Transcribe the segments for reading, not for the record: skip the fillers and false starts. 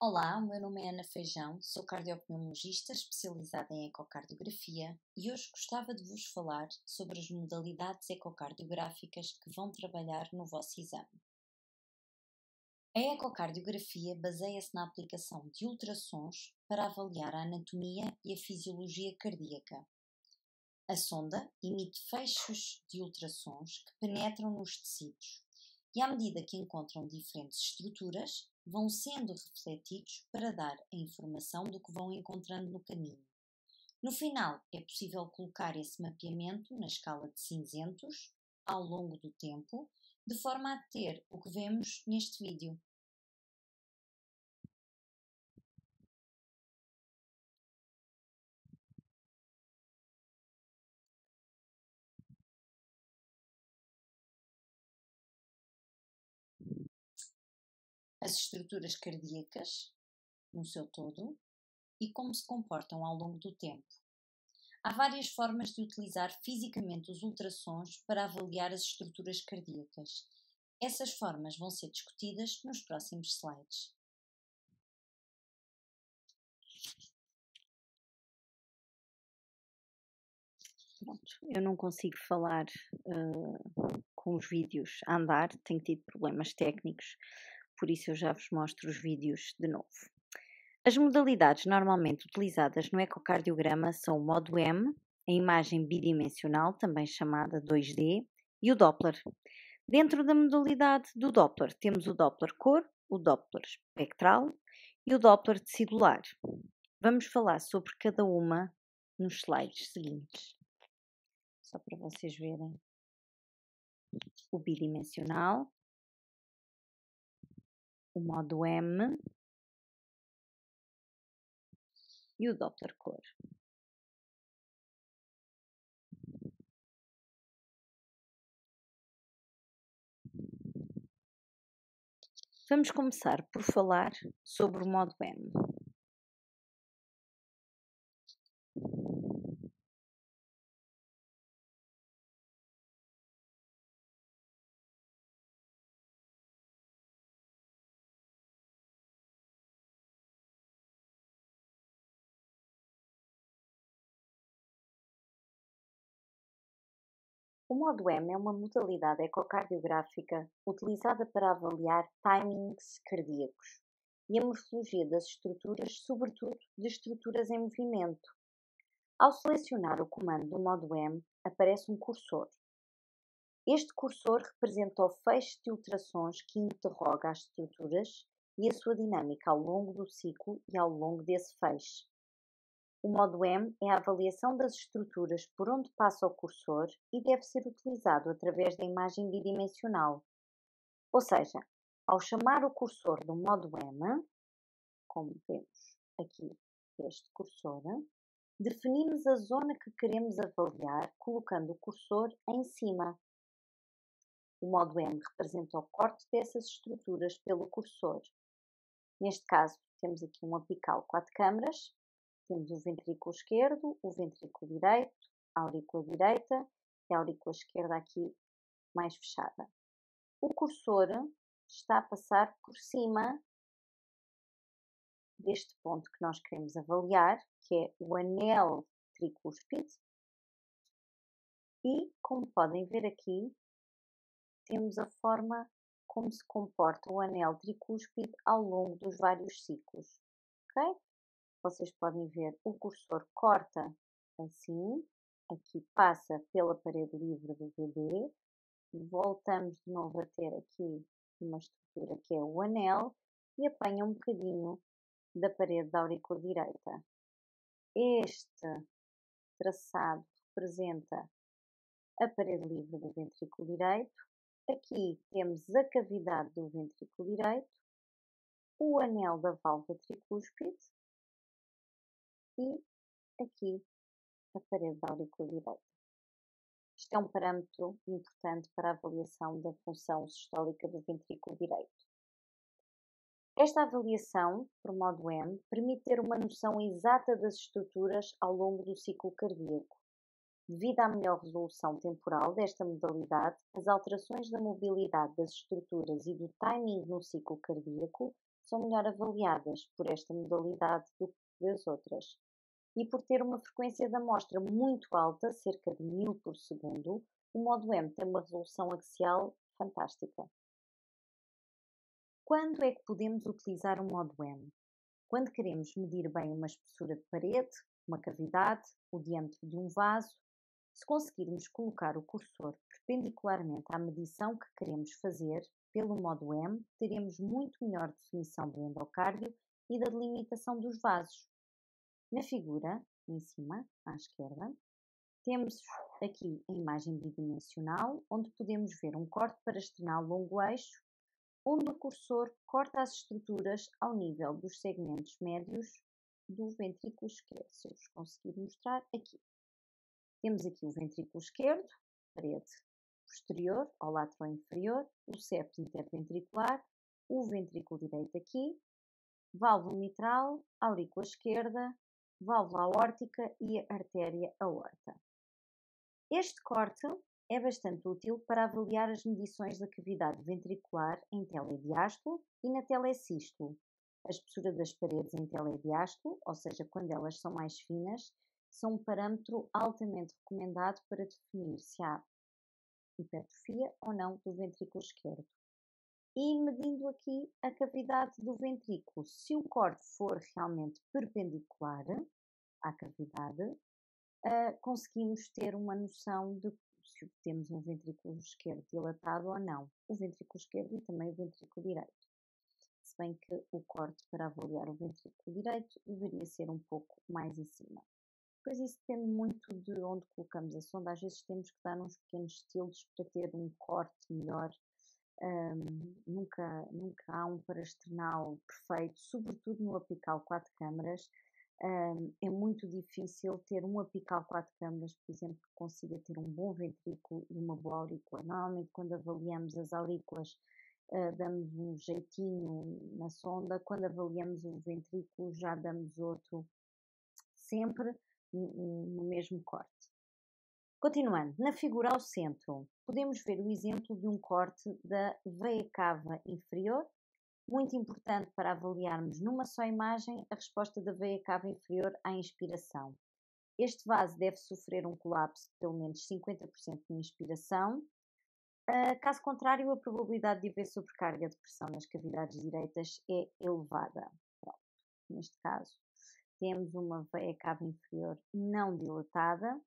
Olá, o meu nome é Ana Feijão, sou cardiopneumologista especializada em ecocardiografia e hoje gostava de vos falar sobre as modalidades ecocardiográficas que vão trabalhar no vosso exame. A ecocardiografia baseia-se na aplicação de ultrassons para avaliar a anatomia e a fisiologia cardíaca. A sonda emite feixes de ultrassons que penetram nos tecidos e, à medida que encontram diferentes estruturas, vão sendo refletidos para dar a informação do que vão encontrando no caminho. No final, é possível colocar esse mapeamento na escala de cinzentos ao longo do tempo, de forma a ter o que vemos neste vídeo. As estruturas cardíacas, no seu todo, e como se comportam ao longo do tempo. Há várias formas de utilizar fisicamente os ultrassons para avaliar as estruturas cardíacas. Essas formas vão ser discutidas nos próximos slides. Pronto, eu não consigo falar com os vídeos a andar, tenho tido problemas técnicos, por isso eu já vos mostro os vídeos de novo. As modalidades normalmente utilizadas no ecocardiograma são o modo M, a imagem bidimensional, também chamada 2D, e o Doppler. Dentro da modalidade do Doppler temos o Doppler cor, o Doppler espectral e o Doppler decidular. Vamos falar sobre cada uma nos slides seguintes. Só para vocês verem o bidimensional, o modo M e o Doppler cor. Vamos começar por falar sobre o modo M. O modo M é uma modalidade ecocardiográfica utilizada para avaliar timings cardíacos e a morfologia das estruturas, sobretudo de estruturas em movimento. Ao selecionar o comando do modo M, aparece um cursor. Este cursor representa o feixe de ultrassons que interroga as estruturas e a sua dinâmica ao longo do ciclo e ao longo desse feixe. O modo M é a avaliação das estruturas por onde passa o cursor e deve ser utilizado através da imagem bidimensional. Ou seja, ao chamar o cursor do modo M, como vemos aqui este cursor, definimos a zona que queremos avaliar colocando o cursor em cima. O modo M representa o corte dessas estruturas pelo cursor. Neste caso, temos aqui um apical 4 câmaras. Temos o ventrículo esquerdo, o ventrículo direito, a aurícula direita e a aurícula esquerda aqui mais fechada. O cursor está a passar por cima deste ponto que nós queremos avaliar, que é o anel tricúspide. E, como podem ver aqui, temos a forma como se comporta o anel tricúspide ao longo dos vários ciclos. Ok? Vocês podem ver o cursor corta assim, aqui passa pela parede livre do VD, voltamos de novo a ter aqui uma estrutura que é o anel e apanha um bocadinho da parede da aurícula direita. Este traçado representa a parede livre do ventrículo direito. Aqui temos a cavidade do ventrículo direito, o anel da válvula tricúspide e aqui a parede da aurícula direita. Isto é um parâmetro importante para a avaliação da função sistólica do ventrículo direito. Esta avaliação, por modo M, permite ter uma noção exata das estruturas ao longo do ciclo cardíaco. Devido à melhor resolução temporal desta modalidade, as alterações da mobilidade das estruturas e do timing no ciclo cardíaco são melhor avaliadas por esta modalidade do que as outras. E por ter uma frequência de amostra muito alta, cerca de 1000 por segundo, o modo M tem uma resolução axial fantástica. Quando é que podemos utilizar o modo M? Quando queremos medir bem uma espessura de parede, uma cavidade, o diâmetro de um vaso, se conseguirmos colocar o cursor perpendicularmente à medição que queremos fazer, pelo modo M, teremos muito melhor definição do endocárdio e da delimitação dos vasos. Na figura, em cima, à esquerda, temos aqui a imagem bidimensional, onde podemos ver um corte parasternal longo eixo, onde o cursor corta as estruturas ao nível dos segmentos médios do ventrículo esquerdo. Se eu vos conseguir mostrar aqui. Temos aqui o ventrículo esquerdo, parede posterior ao látero inferior, o septo interventricular, o ventrículo direito aqui, válvula mitral, aurícula esquerda, válvula aórtica e a artéria aorta. Este corte é bastante útil para avaliar as medições da cavidade ventricular em telediástolo e na telesístolo. A espessura das paredes em telediástolo, ou seja, quando elas são mais finas, são um parâmetro altamente recomendado para definir se há hipertrofia ou não do ventrículo esquerdo. E medindo aqui a cavidade do ventrículo, se o corte for realmente perpendicular à cavidade, conseguimos ter uma noção de se temos um ventrículo esquerdo dilatado ou não. O ventrículo esquerdo e também o ventrículo direito. Se bem que o corte para avaliar o ventrículo direito deveria ser um pouco mais em cima. Pois isso depende muito de onde colocamos a sonda. Às vezes temos que dar uns pequenos estilos para ter um corte melhor. Nunca há um parasternal perfeito, sobretudo no apical 4 câmaras. É muito difícil ter um apical 4 câmaras, por exemplo, que consiga ter um bom ventrículo e uma boa aurícula. Normalmente, quando avaliamos as aurículas, damos um jeitinho na sonda. Quando avaliamos o ventrículo, já damos outro, sempre no mesmo corte. Continuando, na figura ao centro, podemos ver o exemplo de um corte da veia cava inferior, muito importante para avaliarmos numa só imagem a resposta da veia cava inferior à inspiração. Este vaso deve sofrer um colapso de pelo menos 50% na inspiração. Caso contrário, a probabilidade de haver sobrecarga de pressão nas cavidades direitas é elevada. Pronto. Neste caso, temos uma veia cava inferior não dilatada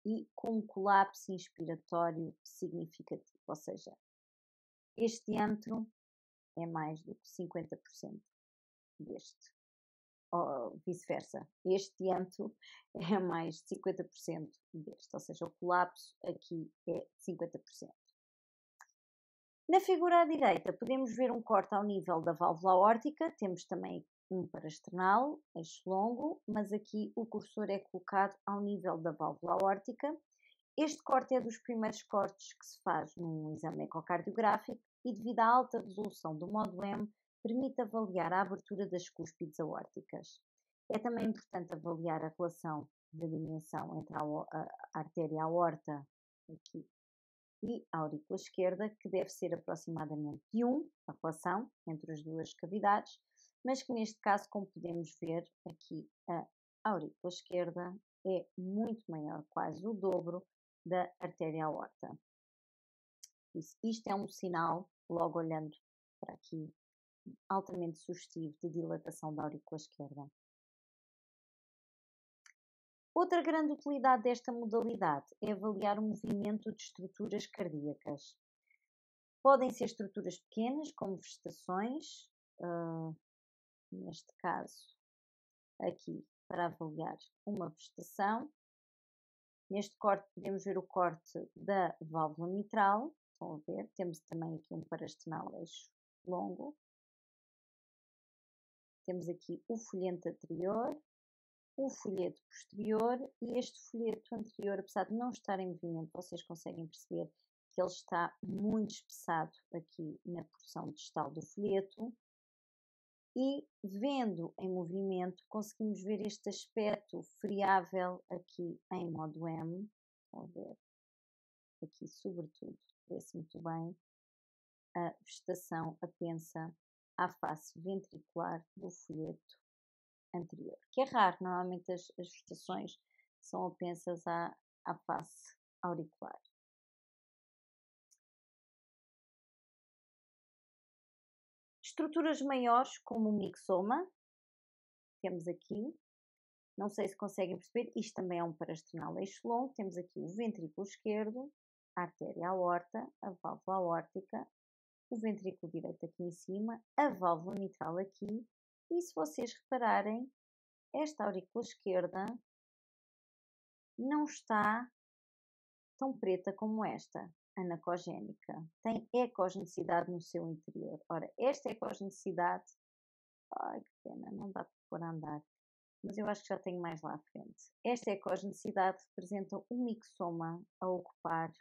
e com um colapso inspiratório significativo, ou seja, este diâmetro é mais do que 50% deste, ou vice-versa. Este diâmetro é mais de 50% deste, ou seja, o colapso aqui é 50%. Na figura à direita, podemos ver um corte ao nível da válvula aórtica, temos também um parasternal, eixo longo, mas aqui o cursor é colocado ao nível da válvula aórtica. Este corte é dos primeiros cortes que se faz num exame ecocardiográfico e, devido à alta resolução do modo M, permite avaliar a abertura das cúspides aórticas. É também importante avaliar a relação da dimensão entre a artéria aorta aqui e a aurícula esquerda, que deve ser aproximadamente de 1, a relação entre as duas cavidades, mas que neste caso, como podemos ver aqui, a aurícula esquerda é muito maior, quase o dobro da artéria aorta. Isto é um sinal, logo olhando para aqui, altamente sugestivo de dilatação da aurícula esquerda. Outra grande utilidade desta modalidade é avaliar o movimento de estruturas cardíacas. Podem ser estruturas pequenas, como vegetações, neste caso aqui para avaliar uma vegetação. Neste corte podemos ver o corte da válvula mitral, estão a ver, temos também aqui um parasternal eixo longo. Temos aqui o folhento anterior, o folheto posterior e este folheto anterior, apesar de não estar em movimento, vocês conseguem perceber que ele está muito espessado aqui na porção distal do folheto. E vendo em movimento, conseguimos ver este aspecto friável aqui em modo M. Vão ver aqui, sobretudo, vê-se muito bem a vegetação apensa à face ventricular do folheto anterior, que é raro, normalmente as vegetações são apensas à face auricular. Estruturas maiores, como o mixoma, temos aqui, não sei se conseguem perceber, isto também é um parastrenal eixo longo, temos aqui o ventrículo esquerdo, a artéria aorta, a válvula aórtica, o ventrículo direito aqui em cima, a válvula mitral aqui, e se vocês repararem, esta aurícula esquerda não está tão preta como esta, anacogénica. Tem ecogenicidade no seu interior. Ora, esta ecogenicidade, ai que pena, não dá para pôr a andar, mas eu acho que já tenho mais lá à frente. Esta ecogenicidade representa um mixoma a ocupar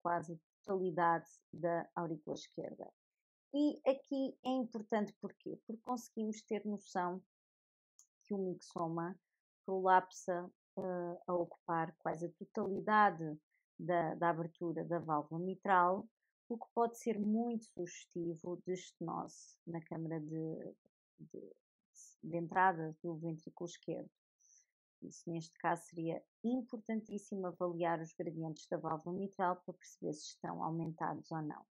quase a totalidade da aurícula esquerda. E aqui é importante porquê? Porque conseguimos ter noção que o mixoma prolapsa a ocupar quase a totalidade da abertura da válvula mitral, o que pode ser muito sugestivo de estenose na câmara de entrada do ventrículo esquerdo. Isso, neste caso, seria importantíssimo avaliar os gradientes da válvula mitral para perceber se estão aumentados ou não.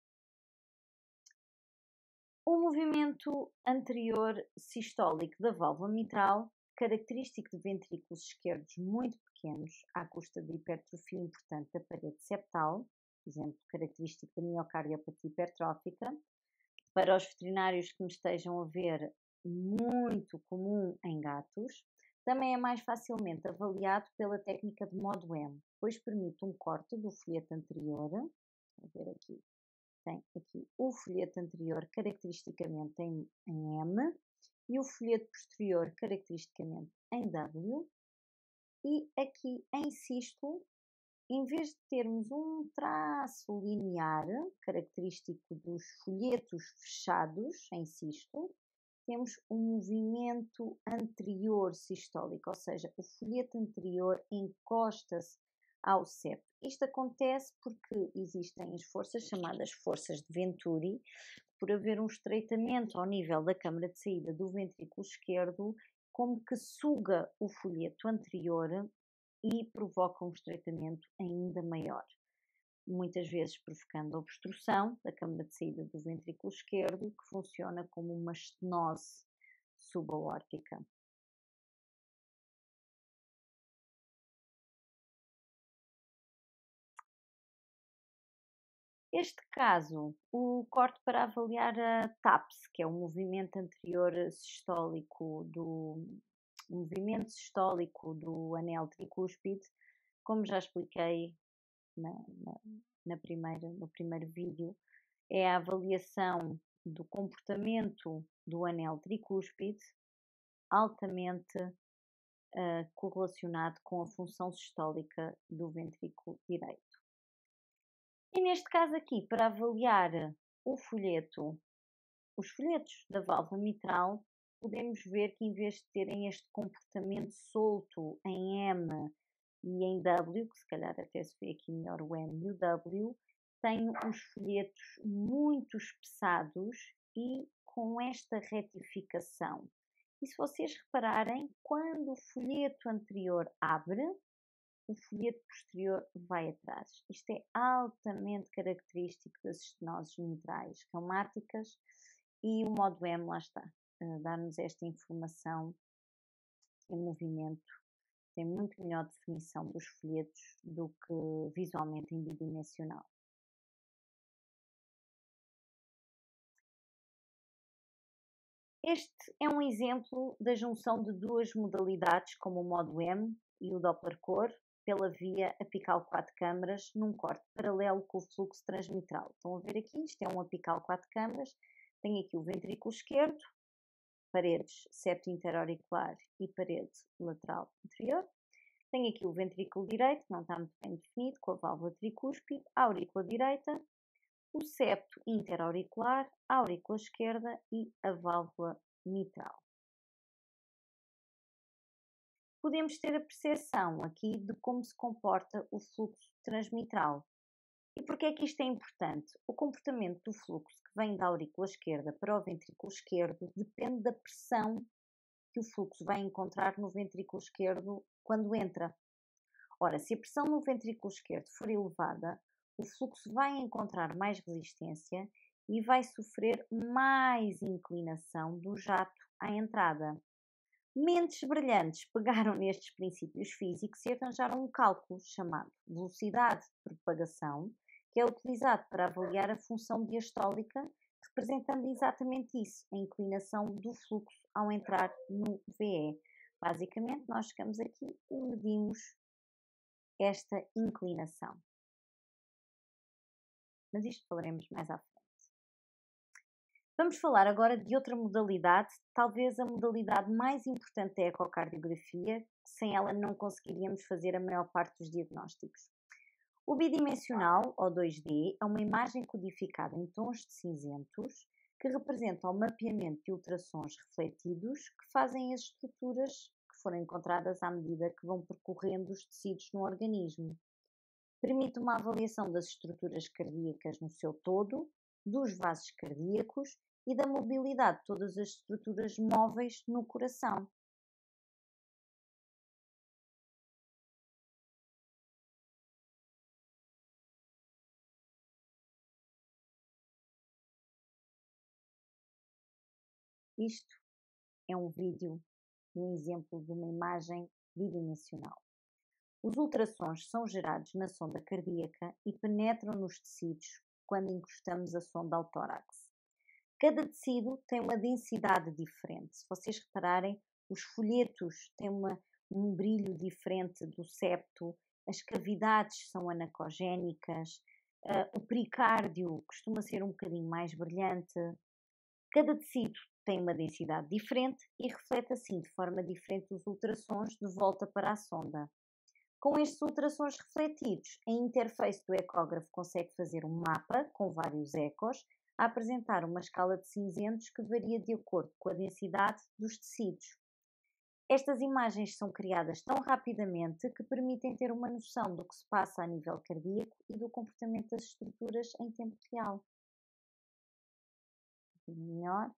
O movimento anterior sistólico da válvula mitral, característico de ventrículos esquerdos muito pequenos, à custa de hipertrofia importante da parede septal, por exemplo, característico da miocardiopatia hipertrófica. Para os veterinários que me estejam a ver, muito comum em gatos. Também é mais facilmente avaliado pela técnica de modo M, pois permite um corte do folheto anterior. Vou ver aqui. Tem aqui o folheto anterior caracteristicamente em M e o folheto posterior caracteristicamente em W. E aqui em cisto, em vez de termos um traço linear característico dos folhetos fechados em cisto, temos um movimento anterior sistólico, ou seja, o folheto anterior encosta-se ao septo. Isto acontece porque existem as forças chamadas forças de Venturi, por haver um estreitamento ao nível da câmara de saída do ventrículo esquerdo, como que suga o folheto anterior e provoca um estreitamento ainda maior, muitas vezes provocando obstrução da câmara de saída do ventrículo esquerdo, que funciona como uma estenose subaórtica. Este caso, o corte para avaliar a TAPS, que é o movimento anterior sistólico do anel tricúspide, como já expliquei no primeiro vídeo, é a avaliação do comportamento do anel tricúspide altamente correlacionado com a função sistólica do ventrículo direito. E neste caso aqui, para avaliar os folhetos da válvula mitral, podemos ver que em vez de terem este comportamento solto em M e em W, que se calhar até se vê aqui melhor o M e o W, tem os folhetos muito espessados e com esta retificação. E se vocês repararem, quando o folheto anterior abre, o folheto posterior vai atrás. Isto é altamente característico das estenoses mitrais reumáticas e o modo M, lá está, dá-nos esta informação em movimento. Tem muito melhor definição dos folhetos do que visualmente em bidimensional. Este é um exemplo da junção de duas modalidades, como o modo M e o Doppler Core, pela via apical 4 câmaras, num corte paralelo com o fluxo transmitral. Estão a ver aqui, isto é um apical 4 câmaras, tem aqui o ventrículo esquerdo, paredes septo interauricular e parede lateral anterior. Tem aqui o ventrículo direito, que não está muito bem definido, com a válvula tricúspide, a aurícula direita, o septo interauricular, a aurícula esquerda e a válvula mitral. Podemos ter a percepção aqui de como se comporta o fluxo transmitral. E porquê é que isto é importante? O comportamento do fluxo que vem da aurícula esquerda para o ventrículo esquerdo depende da pressão que o fluxo vai encontrar no ventrículo esquerdo quando entra. Ora, se a pressão no ventrículo esquerdo for elevada, o fluxo vai encontrar mais resistência e vai sofrer mais inclinação do jato à entrada. Mentes brilhantes pegaram nestes princípios físicos e arranjaram um cálculo chamado velocidade de propagação, que é utilizado para avaliar a função diastólica, representando exatamente isso, a inclinação do fluxo ao entrar no VE. Basicamente, nós chegamos aqui e medimos esta inclinação. Mas isto falaremos mais à frente. Vamos falar agora de outra modalidade, talvez a modalidade mais importante da ecocardiografia, que sem ela não conseguiríamos fazer a maior parte dos diagnósticos. O bidimensional, ou 2D, é uma imagem codificada em tons de cinzentos que representa o mapeamento de ultrassons refletidos que fazem as estruturas que foram encontradas à medida que vão percorrendo os tecidos no organismo. Permite uma avaliação das estruturas cardíacas no seu todo, dos vasos cardíacos e da mobilidade de todas as estruturas móveis no coração. Isto é um vídeo, um exemplo de uma imagem bidimensional. Os ultrassons são gerados na sonda cardíaca e penetram nos tecidos quando encostamos a sonda ao tórax. Cada tecido tem uma densidade diferente. Se vocês repararem, os folhetos têm um brilho diferente do septo, as cavidades são anacogénicas, o pericárdio costuma ser um bocadinho mais brilhante. Cada tecido tem uma densidade diferente e reflete assim de forma diferente os ultrassons de volta para a sonda. Com estes ultrassons refletidos, a interface do ecógrafo consegue fazer um mapa com vários ecos a apresentar uma escala de cinzentos que varia de acordo com a densidade dos tecidos. Estas imagens são criadas tão rapidamente que permitem ter uma noção do que se passa a nível cardíaco e do comportamento das estruturas em tempo real. Melhor.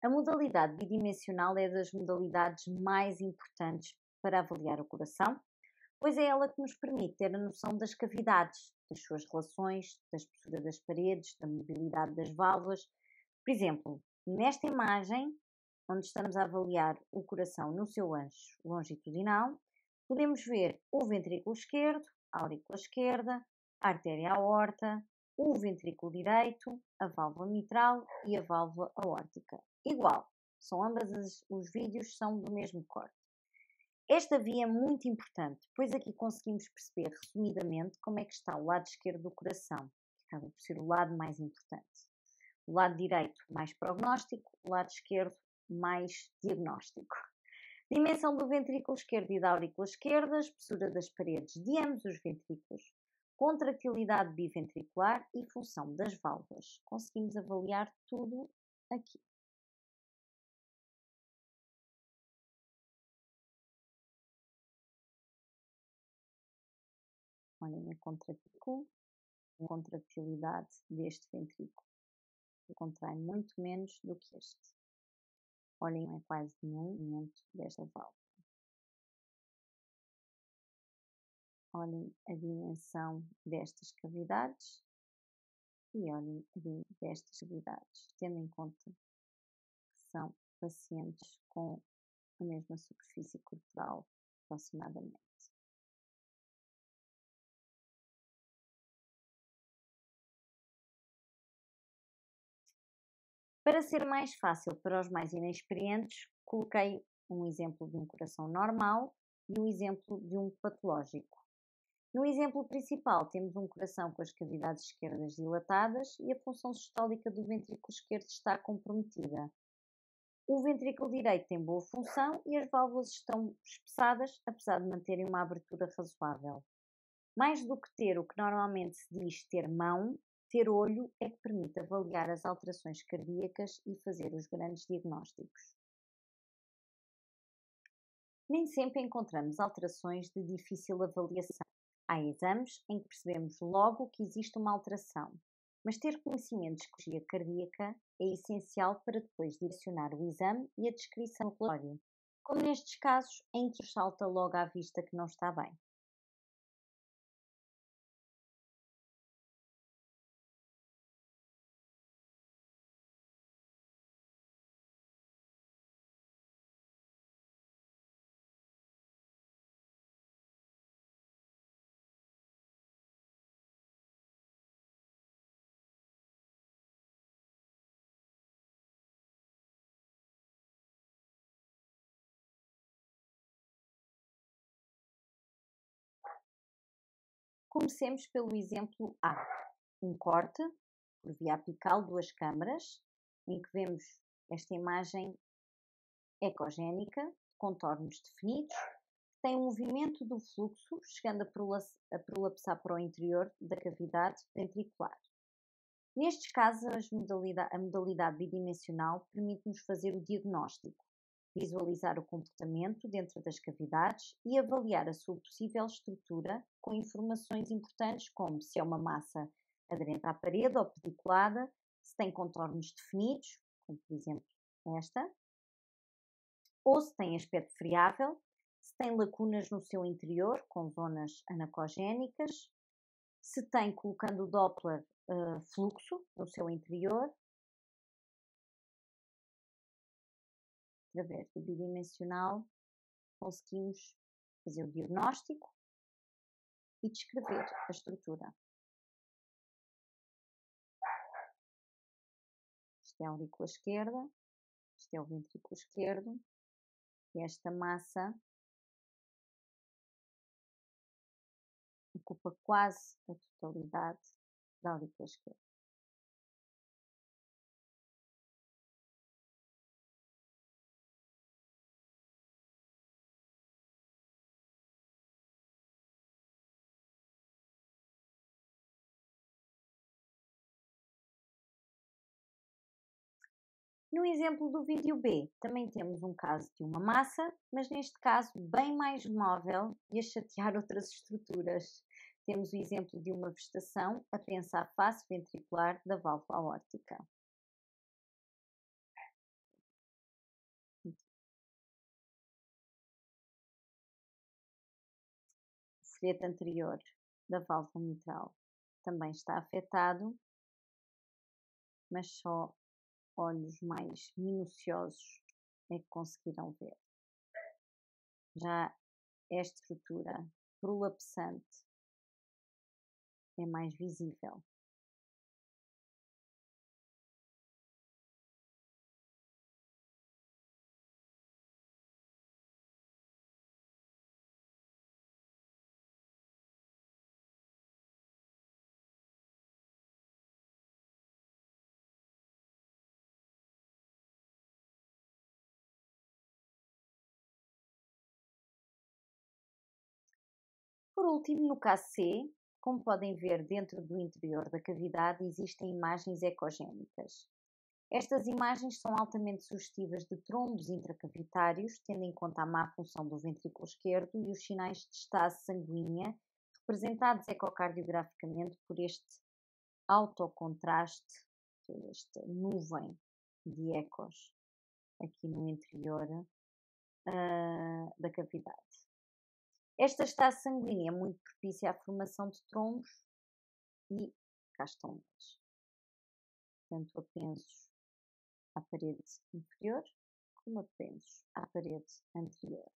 A modalidade bidimensional é das modalidades mais importantes para avaliar o coração, pois é ela que nos permite ter a noção das cavidades, das suas relações, da espessura das paredes, da mobilidade das válvulas. Por exemplo, nesta imagem, onde estamos a avaliar o coração no seu eixo longitudinal, podemos ver o ventrículo esquerdo, a aurícula esquerda, a artéria aorta, o ventrículo direito, a válvula mitral e a válvula aórtica. Igual, os vídeos são do mesmo corte. Esta via é muito importante, pois aqui conseguimos perceber resumidamente como é que está o lado esquerdo do coração, que acaba por ser o lado mais importante. O lado direito mais prognóstico, o lado esquerdo mais diagnóstico. Dimensão do ventrículo esquerdo e da aurícula esquerda, espessura das paredes de ambos os ventrículos, contractilidade biventricular e função das válvulas. Conseguimos avaliar tudo aqui. Olhem a contractilidade deste ventrículo. Contrai muito menos do que este. Olhem, não é quase nenhum movimento desta válvula. Olhem a dimensão destas cavidades e olhem a dimensão destas cavidades, tendo em conta que são pacientes com a mesma superfície corporal aproximadamente. Para ser mais fácil para os mais inexperientes, coloquei um exemplo de um coração normal e um exemplo de um patológico. No exemplo principal, temos um coração com as cavidades esquerdas dilatadas e a função sistólica do ventrículo esquerdo está comprometida. O ventrículo direito tem boa função e as válvulas estão espessadas, apesar de manterem uma abertura razoável. Mais do que ter o que normalmente se diz ter mão, ter olho é que permite avaliar as alterações cardíacas e fazer os grandes diagnósticos. Nem sempre encontramos alterações de difícil avaliação. Há exames em que percebemos logo que existe uma alteração, mas ter conhecimento de histologia cardíaca é essencial para depois direcionar o exame e a descrição do relatório, como nestes casos em que salta logo à vista que não está bem. Comecemos pelo exemplo A. Um corte por via apical, duas câmaras, em que vemos esta imagem ecogénica, de contornos definidos, que tem um movimento do fluxo, chegando a prolapsar para o interior da cavidade ventricular. Nestes casos, a modalidade bidimensional permite-nos fazer o diagnóstico, visualizar o comportamento dentro das cavidades e avaliar a sua possível estrutura com informações importantes como se é uma massa aderente à parede ou pediculada, se tem contornos definidos, como por exemplo esta, ou se tem aspecto friável, se tem lacunas no seu interior, com zonas anacogénicas, se tem, colocando o Doppler, fluxo no seu interior. Através do bidimensional, conseguimos fazer o diagnóstico e descrever a estrutura. Isto é a aurícula esquerda, isto é o ventrículo esquerdo, e esta massa ocupa quase a totalidade da aurícula esquerda. No exemplo do vídeo B, também temos um caso de uma massa, mas neste caso bem mais móvel e a chatear outras estruturas. Temos o exemplo de uma vegetação a pensar a face ventricular da válvula aórtica. O folheto anterior da válvula mitral também está afetado, mas só olhos mais minuciosos é que conseguirão ver. Já esta estrutura prolapsante é mais visível. Por último, no caso C, como podem ver dentro do interior da cavidade existem imagens ecogénicas. Estas imagens são altamente sugestivas de trombos intracavitários, tendo em conta a má função do ventrículo esquerdo e os sinais de estase sanguínea, representados ecocardiograficamente por este autocontraste, esta nuvem de ecos aqui no interior da cavidade. Esta estase sanguínea é muito propícia à formação de trombos e cá estão eles. Tanto apensos à parede inferior como apensos à parede anterior.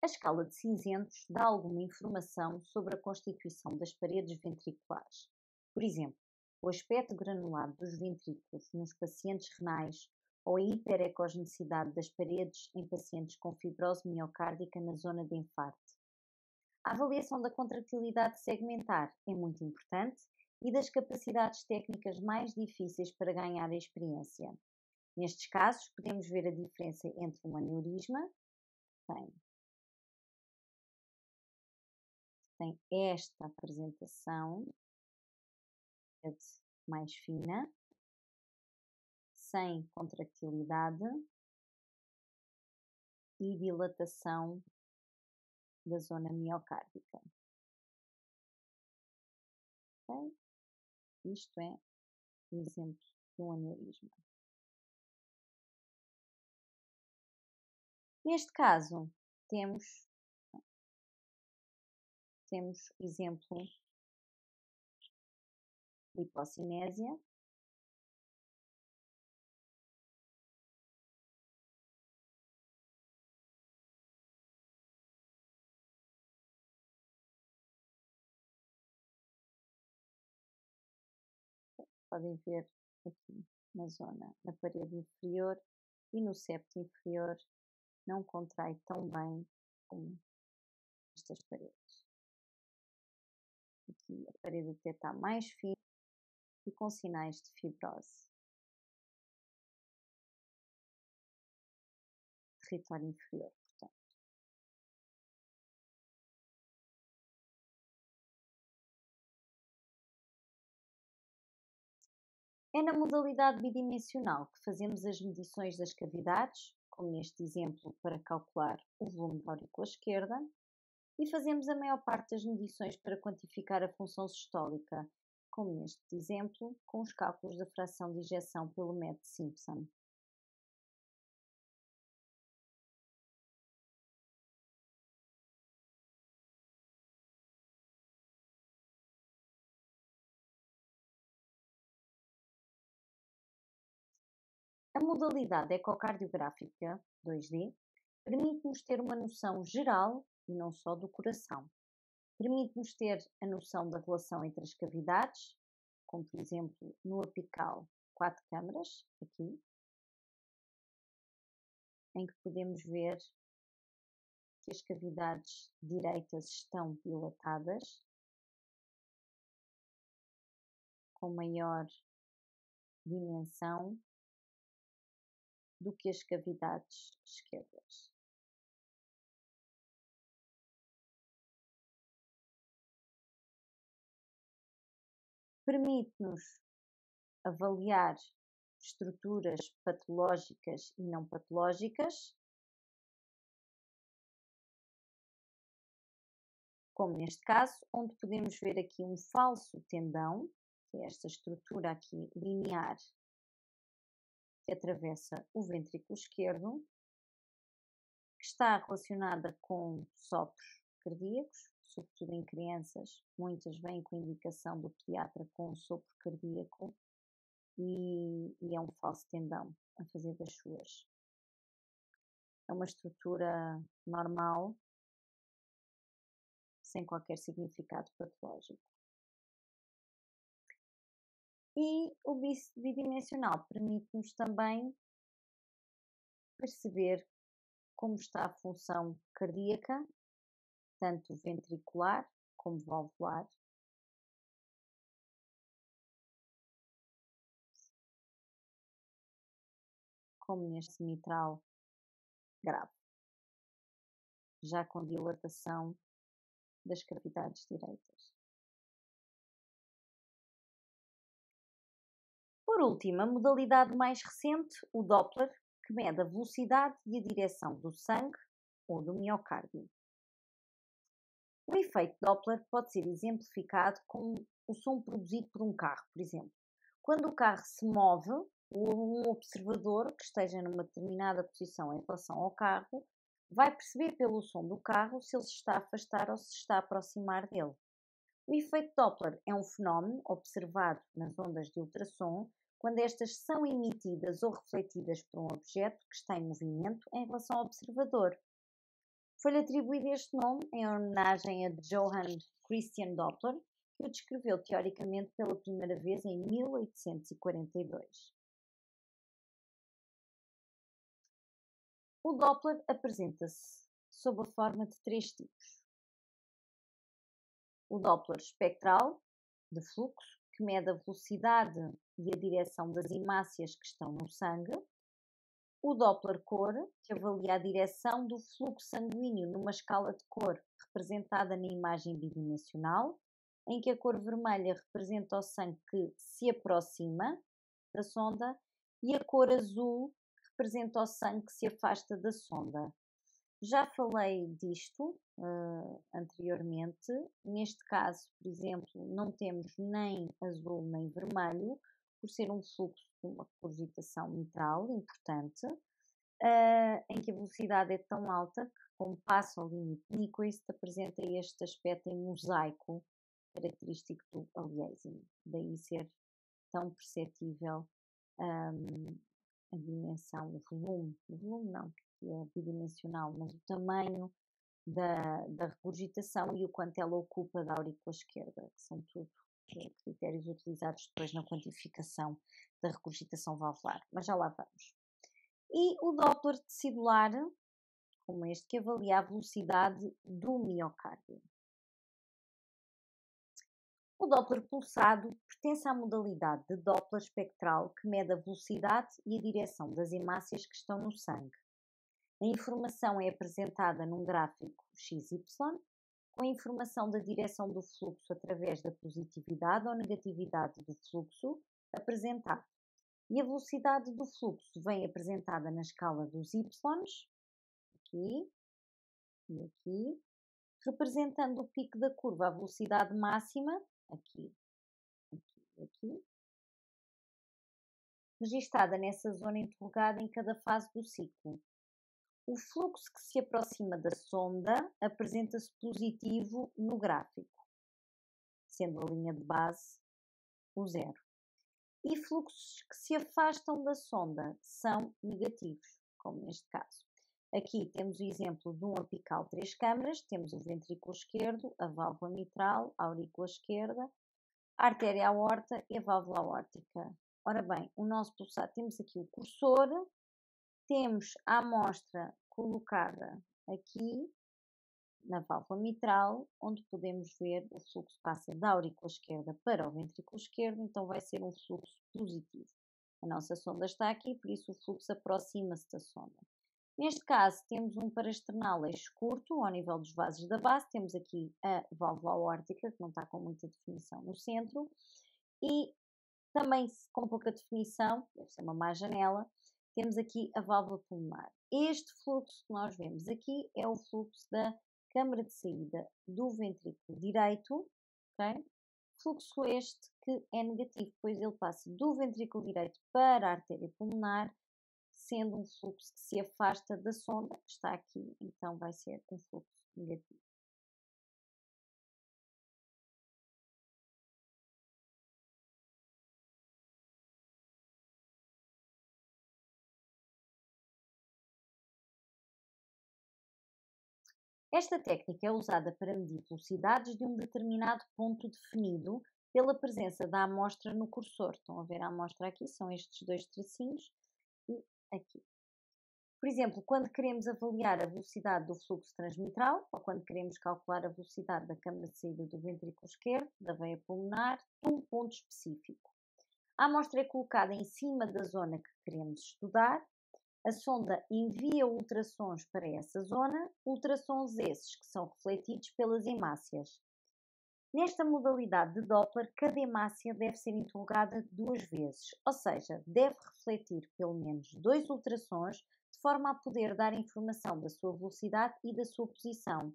A escala de cinzentos dá alguma informação sobre a constituição das paredes ventriculares. Por exemplo, o aspecto granulado dos ventrículos nos pacientes renais ou a hiperecogenicidade das paredes em pacientes com fibrose miocárdica na zona de infarto. A avaliação da contratilidade segmentar é muito importante e das capacidades técnicas mais difíceis para ganhar a experiência. Nestes casos, podemos ver a diferença entre um aneurisma, tem esta apresentação mais fina, sem contractilidade e dilatação da zona miocárdica. Okay? Isto é um exemplo de um aneurisma. Neste caso, temos exemplo de hipocinésia. Podem ver aqui na zona, na parede inferior e no septo inferior, não contrai tão bem como estas paredes. Aqui a parede até está mais fina e com sinais de fibrose. Território inferior, portanto. É na modalidade bidimensional que fazemos as medições das cavidades, como neste exemplo para calcular o volume da aurícula esquerda, e fazemos a maior parte das medições para quantificar a função sistólica, como neste exemplo, com os cálculos da fração de ejeção pelo método Simpson. A modalidade ecocardiográfica 2D permite-nos ter uma noção geral e não só do coração. Permite-nos ter a noção da relação entre as cavidades, como por exemplo no apical 4 câmaras, aqui, em que podemos ver que as cavidades direitas estão dilatadas, com maior dimensão do que as cavidades esquerdas. Permite-nos avaliar estruturas patológicas e não patológicas, como neste caso, onde podemos ver aqui um falso tendão, que é esta estrutura aqui linear que atravessa o ventrículo esquerdo, que está relacionada com sopros cardíacos, sobretudo em crianças, muitas vêm com indicação do pediatra com um sopro cardíaco e é um falso tendão a fazer das suas. É uma estrutura normal, sem qualquer significado patológico. E o bidimensional permite-nos também perceber como está a função cardíaca, tanto ventricular como valvular. Como neste mitral grave, já com dilatação das cavidades direitas. Por último, a modalidade mais recente, o Doppler, que mede a velocidade e a direção do sangue ou do miocárdio. O efeito Doppler pode ser exemplificado com o som produzido por um carro, por exemplo. Quando o carro se move, um observador que esteja numa determinada posição em relação ao carro vai perceber pelo som do carro se ele se está a afastar ou se está a aproximar dele. O efeito Doppler é um fenómeno observado nas ondas de ultrassom quando estas são emitidas ou refletidas por um objeto que está em movimento em relação ao observador. Foi-lhe atribuído este nome em homenagem a Johann Christian Doppler, que o descreveu teoricamente pela primeira vez em 1842. O Doppler apresenta-se sob a forma de 3 tipos. O Doppler espectral, de fluxo, que mede a velocidade e a direção das hemácias que estão no sangue. O Doppler cor, que avalia a direção do fluxo sanguíneo numa escala de cor representada na imagem bidimensional, em que a cor vermelha representa o sangue que se aproxima da sonda e a cor azul representa o sangue que se afasta da sonda. Já falei disto anteriormente. Neste caso, por exemplo, não temos nem azul nem vermelho, por ser um fluxo de uma regurgitação mitral importante, em que a velocidade é tão alta que, como passa ao limite de Nyquist, apresenta este aspecto em mosaico característico do aliasing. Daí ser tão perceptível a dimensão, o volume não, que é bidimensional, mas o tamanho da regurgitação e o quanto ela ocupa da aurícula esquerda, que são tudo critérios utilizados depois na quantificação da regurgitação valvular, mas já lá vamos. E o Doppler tecidular, como este, que avalia a velocidade do miocárdio. O Doppler pulsado pertence à modalidade de Doppler espectral que mede a velocidade e a direção das hemácias que estão no sangue. A informação é apresentada num gráfico XY, com a informação da direção do fluxo através da positividade ou negatividade do fluxo apresentado. E a velocidade do fluxo vem apresentada na escala dos Y, aqui e aqui, representando o pico da curva, a velocidade máxima, aqui, aqui e aqui, registada nessa zona interrogada em cada fase do ciclo. O fluxo que se aproxima da sonda apresenta-se positivo no gráfico, sendo a linha de base o zero. E fluxos que se afastam da sonda são negativos, como neste caso. Aqui temos o exemplo de um apical 3 câmaras, temos o ventrículo esquerdo, a válvula mitral, a aurícula esquerda, a artéria aorta e a válvula aórtica. Ora bem, o nosso pulsar, temos aqui o cursor, temos a amostra colocada aqui na válvula mitral, onde podemos ver o fluxo passa da aurícula esquerda para o ventrículo esquerdo, então vai ser um fluxo positivo. A nossa sonda está aqui, por isso o fluxo aproxima-se da sonda. Neste caso, temos um parasternal eixo curto, ao nível dos vasos da base, temos aqui a válvula aórtica, que não está com muita definição no centro, e também com pouca definição, deve ser uma má janela, temos aqui a válvula pulmonar. Este fluxo que nós vemos aqui é o fluxo da câmara de saída do ventrículo direito, ok? Fluxo este que é negativo, pois ele passa do ventrículo direito para a artéria pulmonar, sendo um fluxo que se afasta da sonda, que está aqui, então vai ser um fluxo negativo. Esta técnica é usada para medir velocidades de um determinado ponto definido pela presença da amostra no cursor. Estão a ver a amostra aqui? São estes dois tracinhos e aqui. Por exemplo, quando queremos avaliar a velocidade do fluxo transmitral ou quando queremos calcular a velocidade da câmara de saída do ventrículo esquerdo, da veia pulmonar, de um ponto específico. A amostra é colocada em cima da zona que queremos estudar. A sonda envia ultrassons para essa zona, ultrassons esses que são refletidos pelas hemácias. Nesta modalidade de Doppler, cada hemácia deve ser interrogada 2 vezes, ou seja, deve refletir pelo menos 2 ultrassons, de forma a poder dar informação da sua velocidade e da sua posição.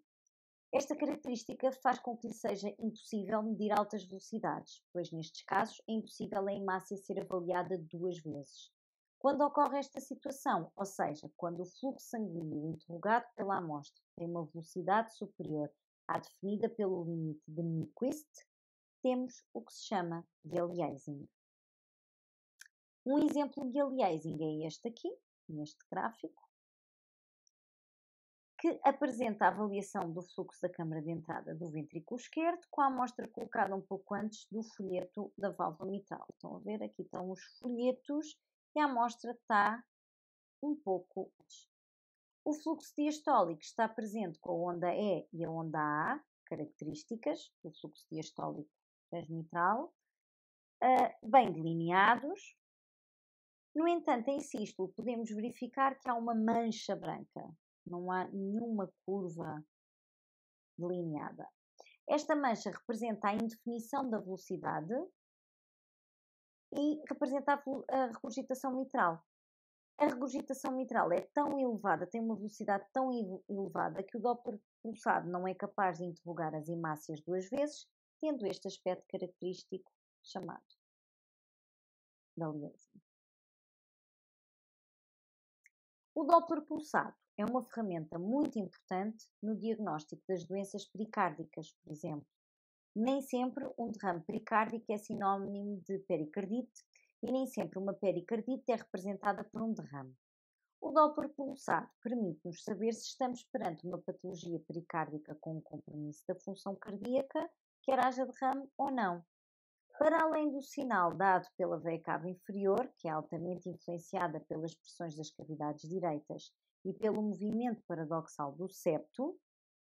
Esta característica faz com que lhe seja impossível medir altas velocidades, pois nestes casos é impossível a hemácia ser avaliada 2 vezes. Quando ocorre esta situação, ou seja, quando o fluxo sanguíneo interrogado pela amostra tem uma velocidade superior à definida pelo limite de Nyquist, temos o que se chama de aliasing. Um exemplo de aliasing é este aqui, neste gráfico, que apresenta a avaliação do fluxo da câmara de entrada do ventrículo esquerdo com a amostra colocada um pouco antes do folheto da válvula mitral. Estão a ver? Aqui estão os folhetos e a amostra está um pouco antes. O fluxo diastólico está presente com a onda E e a onda A, características do fluxo diastólico transmitral, bem delineados. No entanto, em sístole podemos verificar que há uma mancha branca, não há nenhuma curva delineada. Esta mancha representa a indefinição da velocidade e representa a regurgitação mitral. A regurgitação mitral é tão elevada, tem uma velocidade tão elevada que o Doppler pulsado não é capaz de interrogar as hemácias duas vezes, tendo este aspecto característico chamado de aliasing. O Doppler pulsado é uma ferramenta muito importante no diagnóstico das doenças pericárdicas, por exemplo. Nem sempre um derrame pericárdico é sinónimo de pericardite e nem sempre uma pericardite é representada por um derrame. O Doppler pulsado permite-nos saber se estamos perante uma patologia pericárdica com um compromisso da função cardíaca, quer haja derrame ou não. Para além do sinal dado pela veia cava inferior, que é altamente influenciada pelas pressões das cavidades direitas e pelo movimento paradoxal do septo,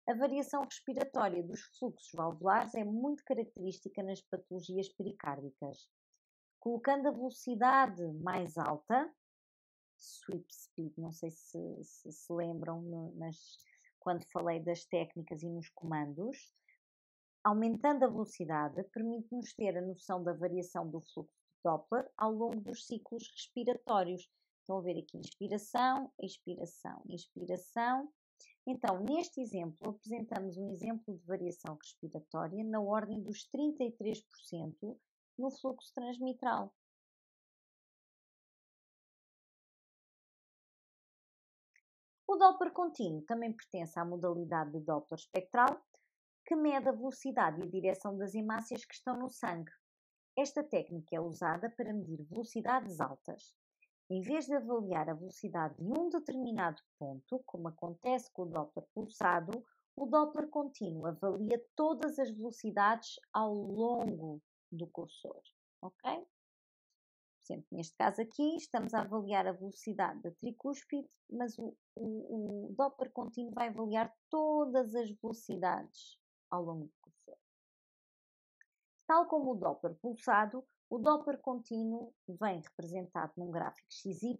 a variação respiratória dos fluxos valvulares é muito característica nas patologias pericárdicas. Colocando a velocidade mais alta, sweep speed, não sei se lembram quando falei das técnicas e nos comandos, aumentando a velocidade permite-nos ter a noção da variação do fluxo de Doppler ao longo dos ciclos respiratórios. Estão a ver aqui inspiração, expiração, inspiração. Então, neste exemplo, apresentamos um exemplo de variação respiratória na ordem dos 33% no fluxo transmitral. O Doppler contínuo também pertence à modalidade de Doppler espectral, que mede a velocidade e a direção das hemácias que estão no sangue. Esta técnica é usada para medir velocidades altas. Em vez de avaliar a velocidade de um determinado ponto, como acontece com o Doppler pulsado, o Doppler contínuo avalia todas as velocidades ao longo do cursor. Ok? Por exemplo, neste caso aqui, estamos a avaliar a velocidade da tricúspide, mas o Doppler contínuo vai avaliar todas as velocidades ao longo do cursor. Tal como o Doppler pulsado, o Doppler contínuo vem representado num gráfico XY,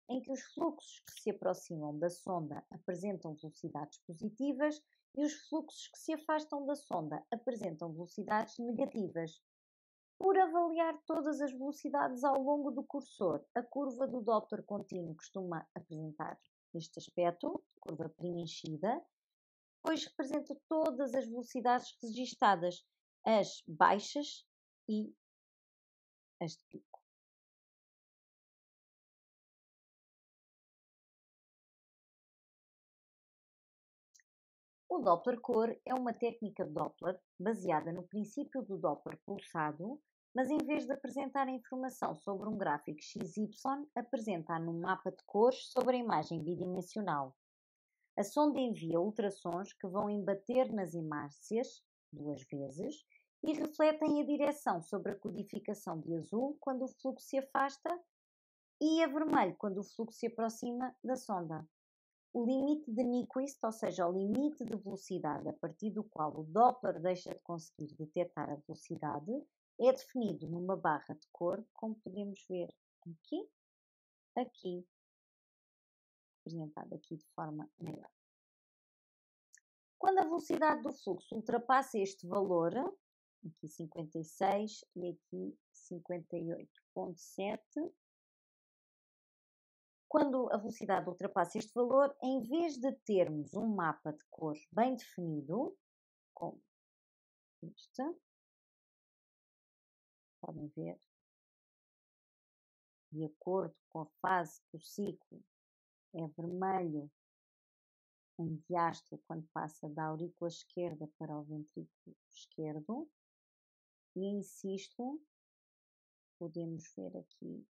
em que os fluxos que se aproximam da sonda apresentam velocidades positivas e os fluxos que se afastam da sonda apresentam velocidades negativas. Por avaliar todas as velocidades ao longo do cursor, a curva do Doppler contínuo costuma apresentar este aspecto, curva preenchida, pois representa todas as velocidades registadas, as baixas e as de pico. O Doppler cor é uma técnica Doppler baseada no princípio do Doppler pulsado, mas em vez de apresentar a informação sobre um gráfico XY, apresenta-a num mapa de cores sobre a imagem bidimensional. A sonda envia ultrassons que vão embater nas hemácias 2 vezes e refletem a direção sobre a codificação de azul quando o fluxo se afasta e a vermelho quando o fluxo se aproxima da sonda. O limite de Nyquist, ou seja, o limite de velocidade a partir do qual o Doppler deixa de conseguir detectar a velocidade, é definido numa barra de cor, como podemos ver aqui, representado aqui de forma maior. Quando a velocidade do fluxo ultrapassa este valor, aqui 56 e aqui 58,7, quando a velocidade ultrapassa este valor, em vez de termos um mapa de cores bem definido, como este, podem ver, de acordo com a fase do ciclo, é vermelho em diástole quando passa da aurícula esquerda para o ventrículo esquerdo, e em sístole podemos ver aqui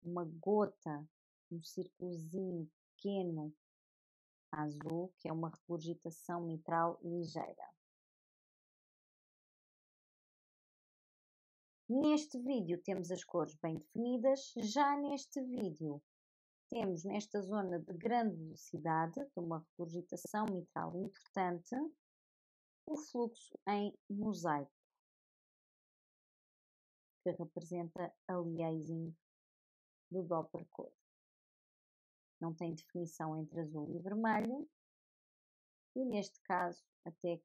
uma gota, um círculozinho pequeno a azul, que é uma regurgitação mitral ligeira. Neste vídeo temos as cores bem definidas, já neste vídeo temos nesta zona de grande velocidade, de uma regurgitação mitral importante, o fluxo em mosaico, que representa aliasing do Doppler cor. Não tem definição entre azul e vermelho, e neste caso até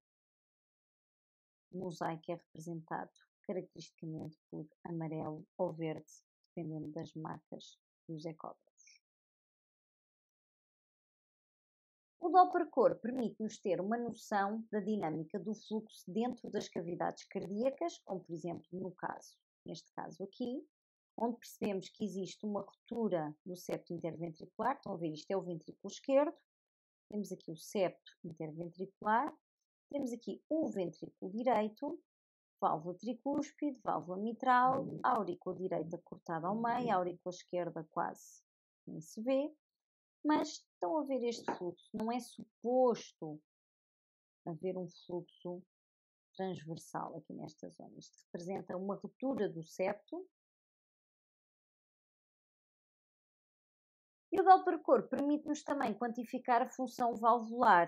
o mosaico é representado caracteristicamente por amarelo ou verde, dependendo das marcas dos ecógrafos. O Doppler cor permite-nos ter uma noção da dinâmica do fluxo dentro das cavidades cardíacas, como por exemplo neste caso aqui, onde percebemos que existe uma ruptura do septo interventricular. Estão a ver, isto é o ventrículo esquerdo, temos aqui o septo interventricular, temos aqui o ventrículo direito, válvula tricúspide, válvula mitral, aurícula direita cortada ao meio, aurícula esquerda quase nem se vê, mas estão a ver este fluxo, não é suposto haver um fluxo transversal aqui nesta zona. Isto representa uma ruptura do septo. E o Doppler cor permite-nos também quantificar a função valvular.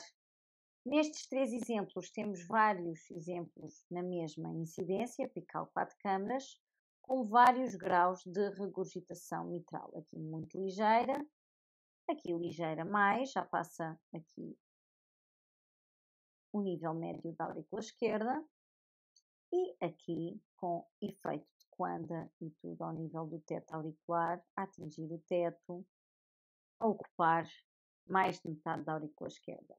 Nestes 3 exemplos, temos vários exemplos na mesma incidência, apical 4 câmaras, com vários graus de regurgitação mitral. Aqui muito ligeira, aqui ligeira mais, já passa aqui o nível médio da aurícula esquerda, e aqui com efeito de Coanda e tudo ao nível do teto auricular, a atingir o teto, a ocupar mais de metade da aurícula esquerda.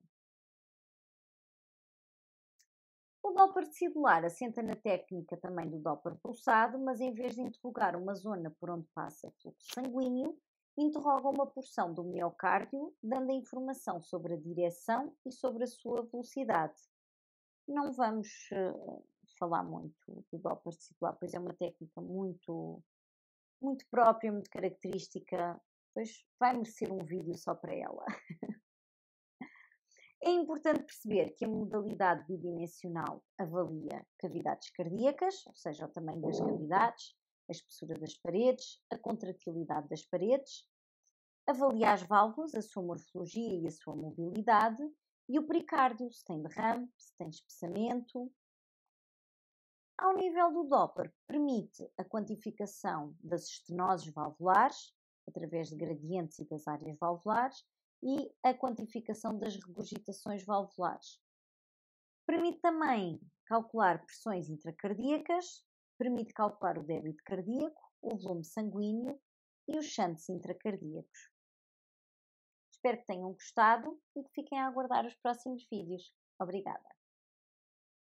O Doppler decidular assenta na técnica também do Doppler pulsado, mas em vez de interrogar uma zona por onde passa fluxo sanguíneo, interroga uma porção do miocárdio, dando a informação sobre a direção e sobre a sua velocidade. Não vamos falar muito do Doppler decidular, pois é uma técnica muito própria, muito característica, pois vai merecer um vídeo só para ela. É importante perceber que a modalidade bidimensional avalia cavidades cardíacas, ou seja, o tamanho das cavidades, a espessura das paredes, a contratilidade das paredes, avalia as válvulas, a sua morfologia e a sua mobilidade, e o pericárdio, se tem derrame, se tem espessamento. Ao nível do Doppler, permite a quantificação das estenoses valvulares, através de gradientes e das áreas valvulares, e a quantificação das regurgitações valvulares. Permite também calcular pressões intracardíacas, permite calcular o débito cardíaco, o volume sanguíneo e os shunts intracardíacos. Espero que tenham gostado e que fiquem a aguardar os próximos vídeos. Obrigada!